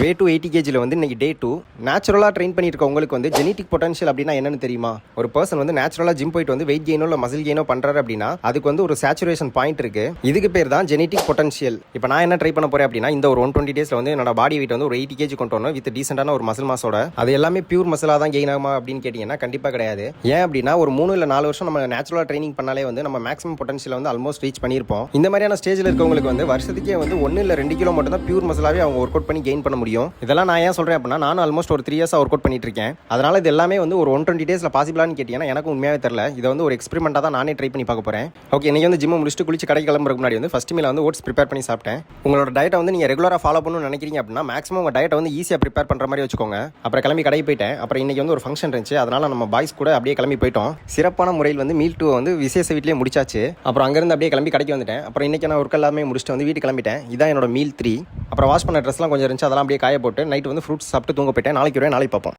Way to 80 கேஜியில் வந்து இன்னைக்கு டே 2. நேச்சுரலாக ட்ரெயின் பண்ணியிருக்க உங்களுக்கு வந்து ஜெனட்டிக் பொட்டன்ஷியல் அப்படின்னா என்னன்னு தெரியுமா? ஒரு பர்சன் வந்து நேச்சுரலாக ஜிம் போயிட்டு வந்து வெயிட் கெயினோ இல்லை மசில் கெயினோ பண்ணுறாரு அப்படின்னா அதுக்கு வந்து ஒரு சேச்சுரேஷன் பாயிண்ட் இருக்கு. இதுக்கு பேர் தான் ஜெனட்டிக் பொட்டன்ஷியல். இப்போ நான் என்ன ட்ரை பண்ண போறேன் அப்படின்னா இந்த ஒரு 120 டேஸ்ல வந்து என்னோட பாடி வெயிட் வந்து ஒரு 80 கேஜி கொண்டு வரணும் வித் டீசென்டான ஒரு மசில் மாஸோட. அது எல்லாமே பியூர் மசிலாக தான் கெயின் ஆகுமா அப்படின்னு கேட்டிங்கன்னா கண்டிப்பாக கிடையாது. ஏன் அப்படின்னா ஒரு 3 இல்லை 4 வருஷம் நம்ம நேச்சுரலாக ட்ரைனிங் பண்ணாலே வந்து நம்ம மேக்ஸிமம் பொட்டன்ஷியல் வந்து ஆல்மோஸ்ட் ரீச் பண்ணியிருப்போம். இந்த மாதிரியான ஸ்டேஜில் இருக்கவங்களுக்கு வந்து வருஷத்துக்கே வந்து 1 இல்லை 2 கிலோ மட்டும் தான் பியூர் மசிலாவே அவங்க ஒர்க் அவுட் பண்ணி கெயின் பண்ண முடியும். இதெல்லாம் நான் ஏன் சொல்றேன் அப்படின்னா நானும் ஆல்மோஸ்ட் ஒரு 3 இயர்ஸாக ஒர்க் அவுட் பண்ணிட்டு இருக்கேன். அதனால இது எல்லாமே வந்து ஒரு 120 டேஸ்ல பாசிபிளான்னு கேட்டீங்கன்னா எனக்கு உண்மையாவே தெரியல. இதை வந்து ஒரு எக்ஸ்பெரிமெண்டா தான் நானே ட்ரை பண்ணி பார்க்க போறேன். ஓகே, இன்னைக்கு வந்து ஜிம் முடிச்சுட்டு குளிச்சு கடை கிளம்புறதுக்கு முன்னாடி வந்து ஃபர்ஸ்ட் மீல வந்து ஓட்ஸ் ப்ரிப்பேர் பண்ணி சாப்பிட்டேன். உங்களோட டயட்டை வந்து நீங்க ரெகுலரா ஃபாலோ பண்ணணும்னு நினைக்கிறீங்க அப்படின்னா மேக்ஸிமம் உங்க டயட்டை வந்து ஈஸியாக ப்ரிப்பேர் பண்ற மாதிரி வச்சுக்கோங்க. அப்புறம் கிளம்பி கடைக்கு போயிட்டேன். அப்புறம் இன்னைக்கு வந்து ஒரு ஃபங்க்ஷன் இருந்துச்சு, அதனால நம்ம பாய்ஸ் கூட அப்படியே கிளம்பி போயிட்டோம். சிறப்பான முறையில் வந்து மீல் 2 வந்து விசேஷ வீட்லேயே முடிச்சாச்சு. அப்புறம் அங்கிருந்து அப்படியே கிளம்பி கடைக்கு வந்துட்டேன். அப்புறம் இன்னைக்கு நான் ஒர்க் எல்லாமே முடிச்சுட்டு வந்து வீட்டுக்கு கிளம்பிட்டேன். இதான் என்னோட மீல் 3. அப்புறம் வாஷ் பண்ண ட்ரெஸ்லாம் கொஞ்சம் இருந்துச்சு, அதெல்லாம் அப்படியே காய போட்டு நைட் வந்து ஃப்ரூட்ஸ் சாப்பிட்டு தூங்க போயிட்டேன். நாளைக்கு பார்ப்போம்.